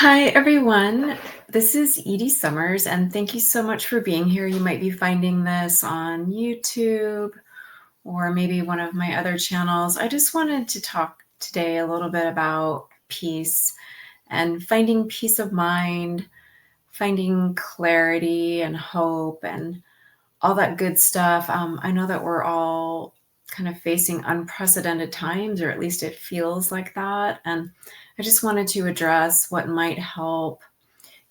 Hi, everyone. This is Edie Summers, and thank you so much for being here. You might be finding this on YouTube or maybe one of my other channels. I just wanted to talk today a little bit about peace and finding peace of mind, finding clarity and hope, and all that good stuff. I know that we're all kind of facing unprecedented times, or at least it feels like that. And I just wanted to address what might help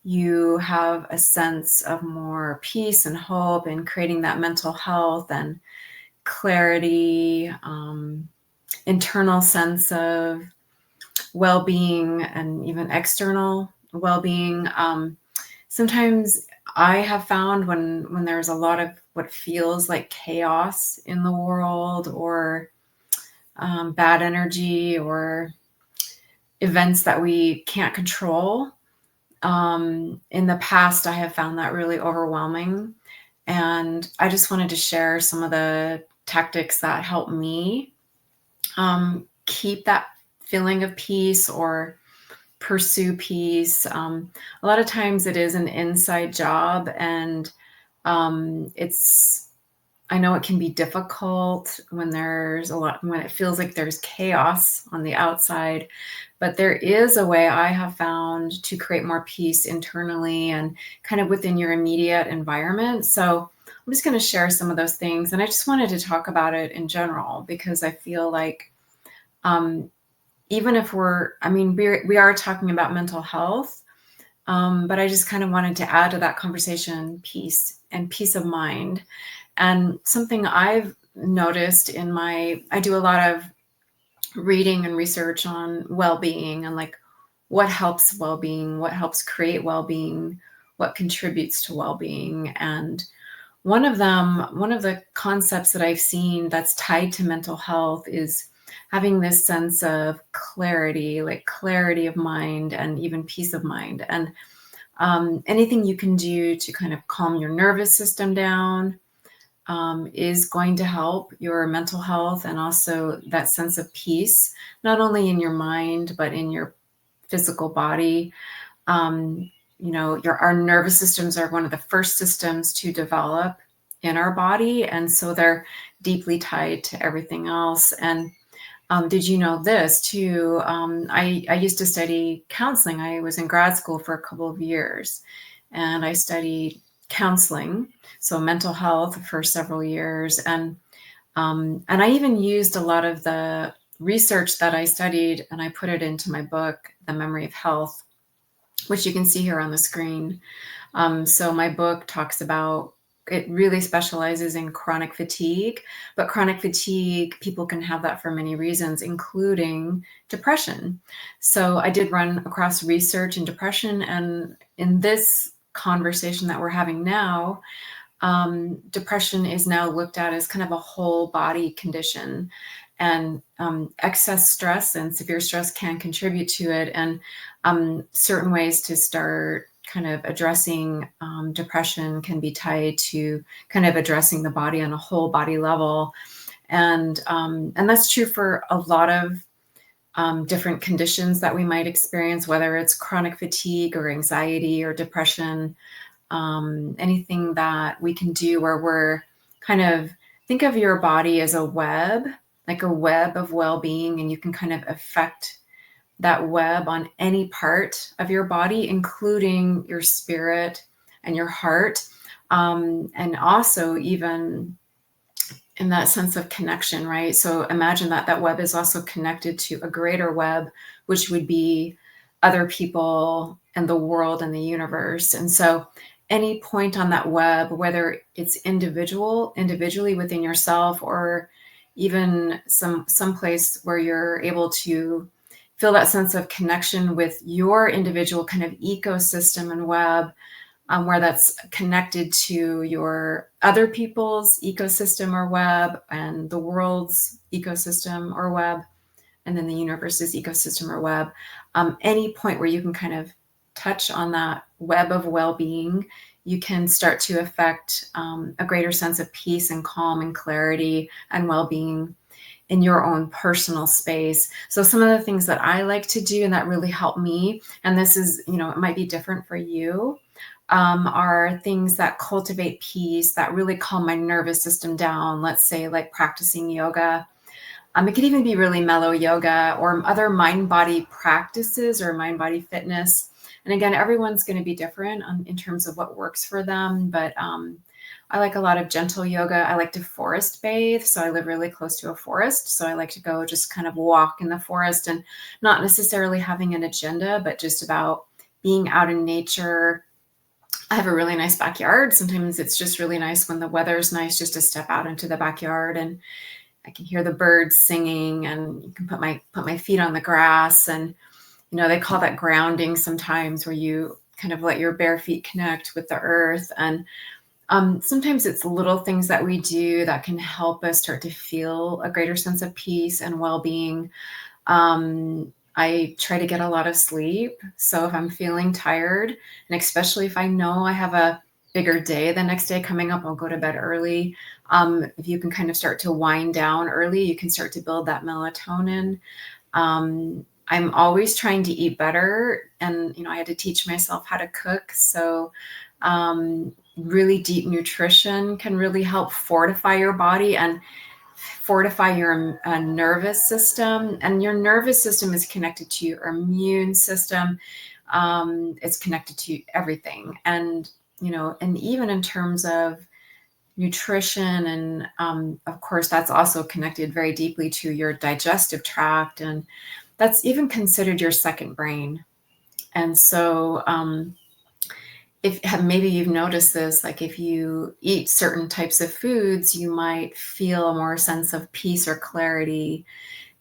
you have a sense of more peace and hope and creating that mental health and clarity, internal sense of well-being and even external well-being. Sometimes I have found when there's a lot of what feels like chaos in the world, or bad energy, or events that we can't control. In the past, I have found that really overwhelming. And I just wanted to share some of the tactics that help me keep that feeling of peace or pursue peace. A lot of times it is an inside job, and it's I know it can be difficult when it feels like there's chaos on the outside, but there is a way I have found to create more peace internally and kind of within your immediate environment. So I'm just going to share some of those things. And I just wanted to talk about it in general because I feel like, um, even if we are talking about mental health, but I just kind of wanted to add to that conversation peace and peace of mind. And something I've noticed I do a lot of reading and research on well-being and like what helps well-being, what helps create well-being, what contributes to well-being. And one of the concepts that I've seen that's tied to mental health is having this sense of clarity, like clarity of mind and even peace of mind. And anything you can do to kind of calm your nervous system down is going to help your mental health and also that sense of peace, not only in your mind, but in your physical body. Our nervous systems are one of the first systems to develop in our body. And so they're deeply tied to everything else. And did you know this too? I used to study counseling. I was in grad school for a couple of years, and I studied counseling, so mental health for several years. And I even used a lot of the research that I studied, and I put it into my book, The Memory of Health, which you can see here on the screen. So my book talks about, it really specializes in chronic fatigue, but chronic fatigue, people can have that for many reasons, including depression. So I did run across research in depression, and in this conversation that we're having now, depression is now looked at as kind of a whole body condition, and excess stress and severe stress can contribute to it. And certain ways to start kind of addressing depression can be tied to kind of addressing the body on a whole body level. And that's true for a lot of different conditions that we might experience, whether it's chronic fatigue or anxiety or depression. Anything that we can do where we're kind of, think of your body as a web, like a web of well-being, and you can kind of affect that web on any part of your body, including your spirit and your heart. And also even in that sense of connection, right? So imagine that that web is also connected to a greater web, which would be other people and the world and the universe. And so any point on that web, whether it's individually within yourself, or even some place where you're able to feel that sense of connection with your individual kind of ecosystem and web, where that's connected to your other people's ecosystem or web, and the world's ecosystem or web, and then the universe's ecosystem or web. Any point where you can kind of touch on that web of well-being, you can start to affect a greater sense of peace and calm and clarity and well-being in your own personal space. So some of the things that I like to do and that really help me, and this is, it might be different for you, are things that cultivate peace, that really calm my nervous system down. Let's say like practicing yoga. It could even be really mellow yoga or other mind body practices or mind body fitness. And again, everyone's going to be different in terms of what works for them. But I like a lot of gentle yoga. I like to forest bathe. So I live really close to a forest. So I like to go just kind of walk in the forest and not necessarily having an agenda, but just about being out in nature. I have a really nice backyard. Sometimes it's just really nice when the weather's nice just to step out into the backyard, and I can hear the birds singing, and you can put my feet on the grass. And they call that grounding sometimes, where you kind of let your bare feet connect with the earth. And sometimes it's little things that we do that can help us start to feel a greater sense of peace and well-being. I try to get a lot of sleep. So if I'm feeling tired, and especially if I know I have a bigger day the next day coming up, I'll go to bed early. If you can kind of start to wind down early, you can start to build that melatonin. I'm always trying to eat better. And, I had to teach myself how to cook. So really deep nutrition can really help fortify your body and fortify your nervous system. And your nervous system is connected to your immune system. It's connected to everything. And, and even in terms of nutrition, and of course, that's also connected very deeply to your digestive tract. And that's even considered your second brain. And so, if maybe you've noticed this, like if you eat certain types of foods, you might feel a more sense of peace or clarity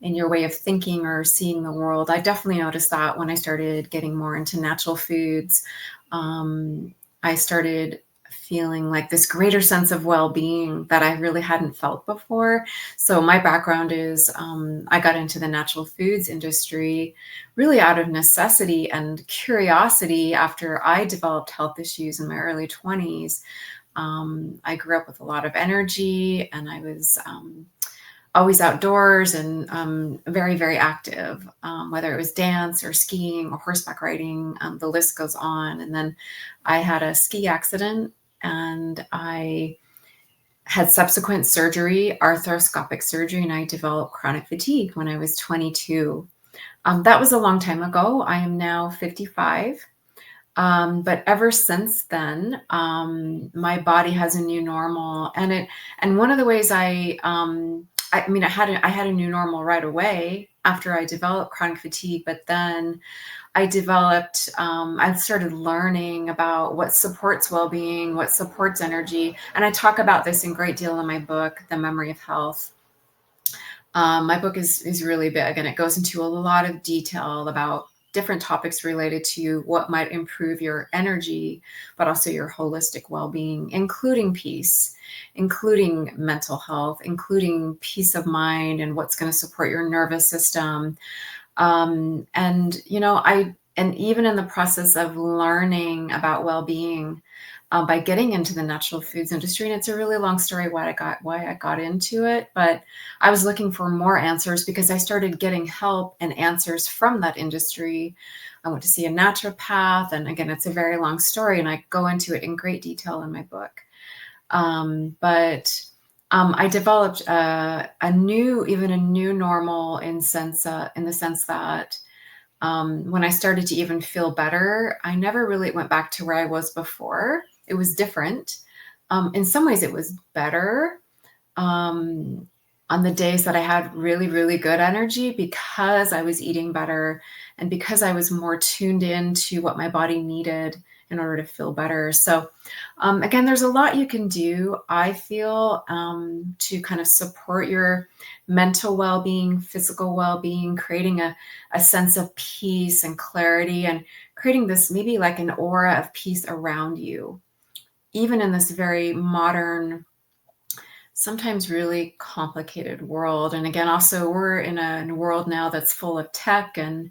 in your way of thinking or seeing the world. I definitely noticed that when I started getting more into natural foods. I started feeling like this greater sense of well-being that I really hadn't felt before. So my background is I got into the natural foods industry really out of necessity and curiosity after I developed health issues in my early 20s. I grew up with a lot of energy, and I was always outdoors and very, very active, whether it was dance or skiing or horseback riding, the list goes on. And then I had a ski accident, and I had subsequent surgery, arthroscopic surgery, and I developed chronic fatigue when I was 22. That was a long time ago. I am now 55. But ever since then, my body has a new normal, and one of the ways I had a new normal right away after I developed chronic fatigue, but then I started learning about what supports well-being, what supports energy, and I talk about this in great deal in my book, The Memory of Health. My book is really big, and it goes into a lot of detail about different topics related to what might improve your energy, but also your holistic well-being, including peace, including mental health, including peace of mind, and what's going to support your nervous system. And and even in the process of learning about well-being, by getting into the natural foods industry, and it's a really long story why I got into it, but I was looking for more answers because I started getting help and answers from that industry. I went to see a naturopath, and again, it's a very long story, and I go into it in great detail in my book. But I developed even a new normal in the sense that when I started to even feel better, I never really went back to where I was before. It was different. In some ways, it was better um, on the days that I had really, really good energy, because I was eating better and because I was more tuned in to what my body needed in order to feel better. So, again, there's a lot you can do, I feel, to kind of support your mental well-being, physical well-being, creating a sense of peace and clarity, and creating this maybe like an aura of peace around you, even in this very modern, sometimes really complicated world. And again, also we're in a world now that's full of tech, and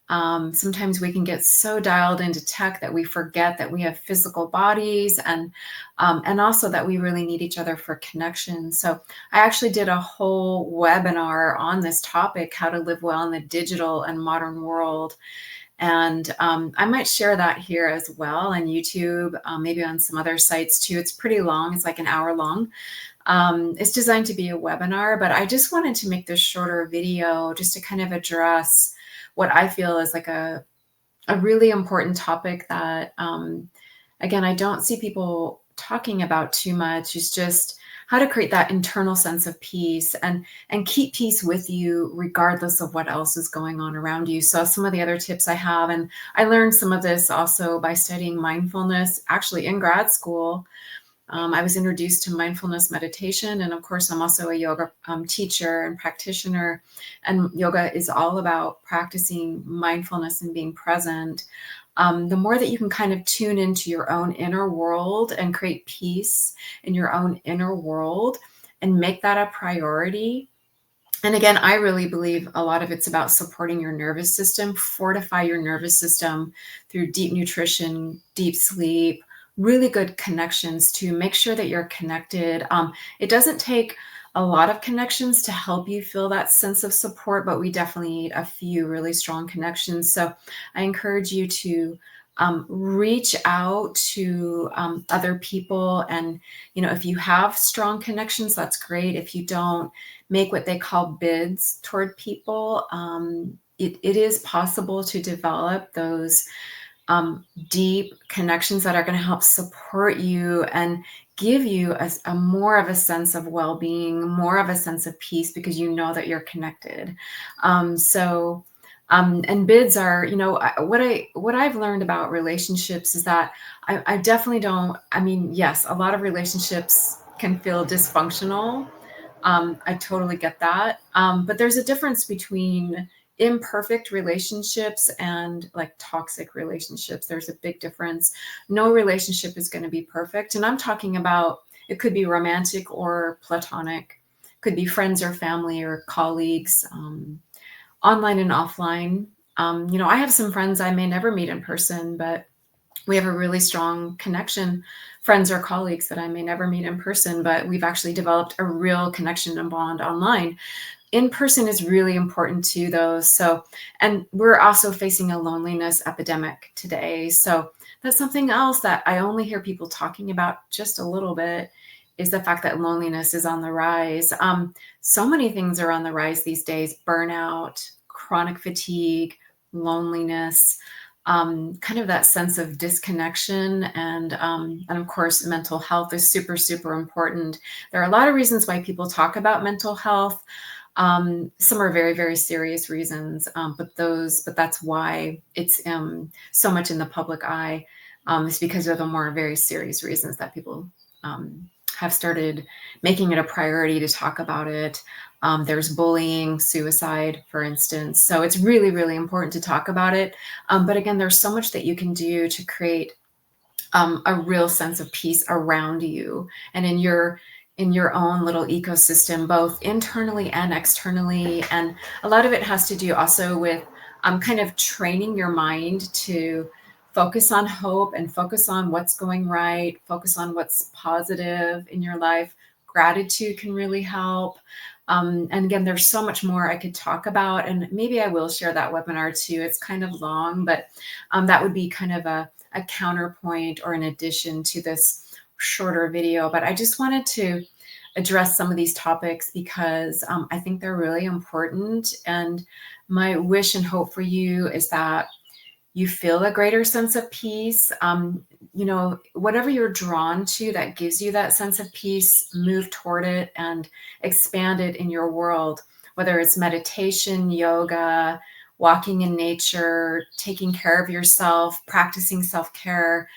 Sometimes we can get so dialed into tech that we forget that we have physical bodies, and also that we really need each other for connection. So I actually did a whole webinar on this topic, how to live well in the digital and modern world. And I might share that here as well on YouTube, maybe on some other sites too. It's pretty long. It's like an hour long. It's designed to be a webinar, but I just wanted to make this shorter video just to kind of address what I feel is like a really important topic that, again, I don't see people talking about too much. Is just how to create that internal sense of peace and keep peace with you regardless of what else is going on around you. So some of the other tips I have, and I learned some of this also by studying mindfulness actually in grad school. I was introduced to mindfulness meditation, and of course, I'm also a yoga teacher and practitioner. And yoga is all about practicing mindfulness and being present. The more that you can kind of tune into your own inner world and create peace in your own inner world and make that a priority. And again, I really believe a lot of it's about supporting your nervous system, fortify your nervous system through deep nutrition, deep sleep, really good connections to make sure that you're connected. It doesn't take a lot of connections to help you feel that sense of support, but we definitely need a few really strong connections. So I encourage you to reach out to other people. And, if you have strong connections, that's great. If you don't, make what they call bids toward people. It is possible to develop those deep connections that are going to help support you and give you a more of a sense of well-being, more of a sense of peace, because you know that you're connected. And bids are, what I've learned about relationships is that I definitely don't. I mean, yes, a lot of relationships can feel dysfunctional. I totally get that. But there's a difference between imperfect relationships and like toxic relationships. There's a big difference. No relationship is going to be perfect. And I'm talking about, it could be romantic or platonic, could be friends or family or colleagues, online and offline. I have some friends I may never meet in person, but we have a really strong connection, friends or colleagues that I may never meet in person, but we've actually developed a real connection and bond online. In person is really important too, though. So, and we're also facing a loneliness epidemic today. So that's something else that I only hear people talking about just a little bit, is the fact that loneliness is on the rise. So many things are on the rise these days: burnout, chronic fatigue, loneliness, kind of that sense of disconnection, and of course, mental health is super, super important. There are a lot of reasons why people talk about mental health. Some are very, very serious reasons, but that's why it's so much in the public eye. It's because of the more very serious reasons that people have started making it a priority to talk about it. There's bullying, suicide, for instance. So it's really, really important to talk about it. But again, there's so much that you can do to create a real sense of peace around you and in your own little ecosystem, both internally and externally. And a lot of it has to do also with kind of training your mind to focus on hope and focus on what's going right, focus on what's positive in your life. Gratitude can really help. And again, there's so much more I could talk about, and maybe I will share that webinar too. It's kind of long, but that would be kind of a counterpoint or an addition to this shorter video. But I just wanted to address some of these topics because I think they're really important. And my wish and hope for you is that you feel a greater sense of peace. Whatever you're drawn to that gives you that sense of peace, move toward it and expand it in your world, whether it's meditation, yoga, walking in nature, taking care of yourself, practicing self-care,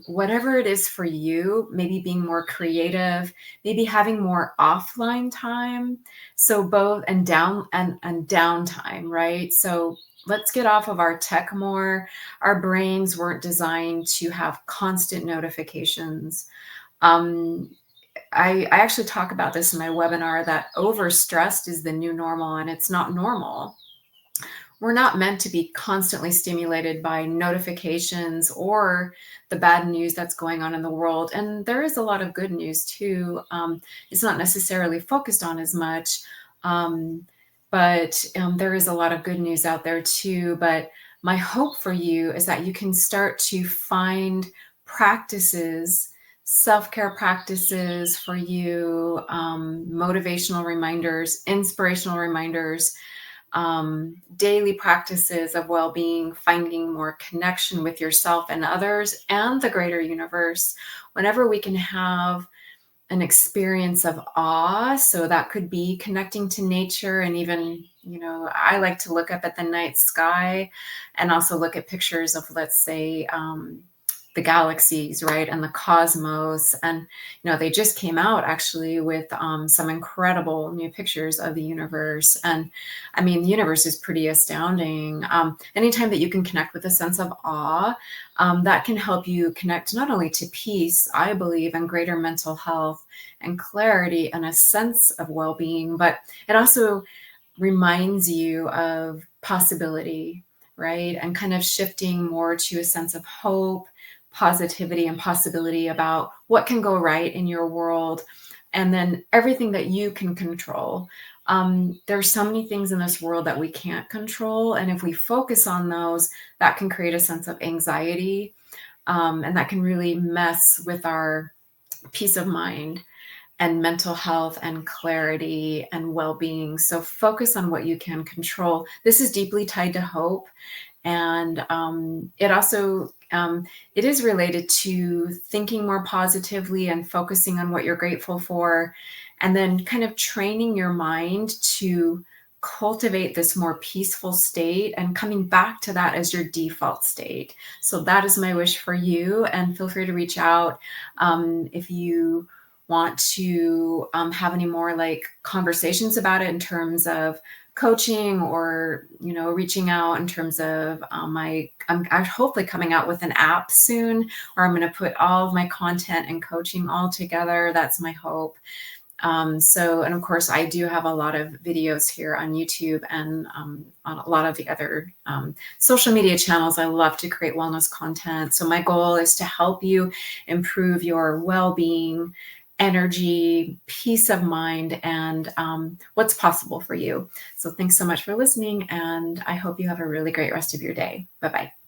whatever it is for you, maybe being more creative, maybe having more offline time. So both and downtime, right? So let's get off of our tech more. Our brains weren't designed to have constant notifications. I actually talk about this in my webinar, that overstressed is the new normal, and it's not normal. we're not meant to be constantly stimulated by notifications or the bad news that's going on in the world. And there is a lot of good news too. It's not necessarily focused on as much, um, but there is a lot of good news out there too. But my hope for you is that you can start to find practices, self-care practices for you, motivational reminders, inspirational reminders, daily practices of well-being, finding more connection with yourself and others and the greater universe. Whenever we can have an experience of awe, so that could be connecting to nature, and even, I like to look up at the night sky and also look at pictures of, let's say, the galaxies, right, and the cosmos. And they just came out actually with some incredible new pictures of the universe. And I mean, the universe is pretty astounding. Anytime that you can connect with a sense of awe, that can help you connect not only to peace, I believe, and greater mental health and clarity and a sense of well-being, but it also reminds you of possibility, right? And kind of shifting more to a sense of hope, positivity, and possibility about what can go right in your world. And then everything that you can control. There's so many things in this world that we can't control. And if we focus on those, that can create a sense of anxiety. And that can really mess with our peace of mind and mental health and clarity and well-being. So focus on what you can control. This is deeply tied to hope. And it also, it is related to thinking more positively and focusing on what you're grateful for, and then kind of training your mind to cultivate this more peaceful state and coming back to that as your default state. So that is my wish for you. And feel free to reach out if you want to have any more like conversations about it in terms of coaching, or reaching out in terms of I'm hopefully coming out with an app soon, or I'm going to put all of my content and coaching all together. That's my hope. And of course, I do have a lot of videos here on YouTube and on a lot of the other social media channels. I love to create wellness content. So my goal is to help you improve your well-being, energy, peace of mind, and what's possible for you. So thanks so much for listening, and I hope you have a really great rest of your day. Bye-bye.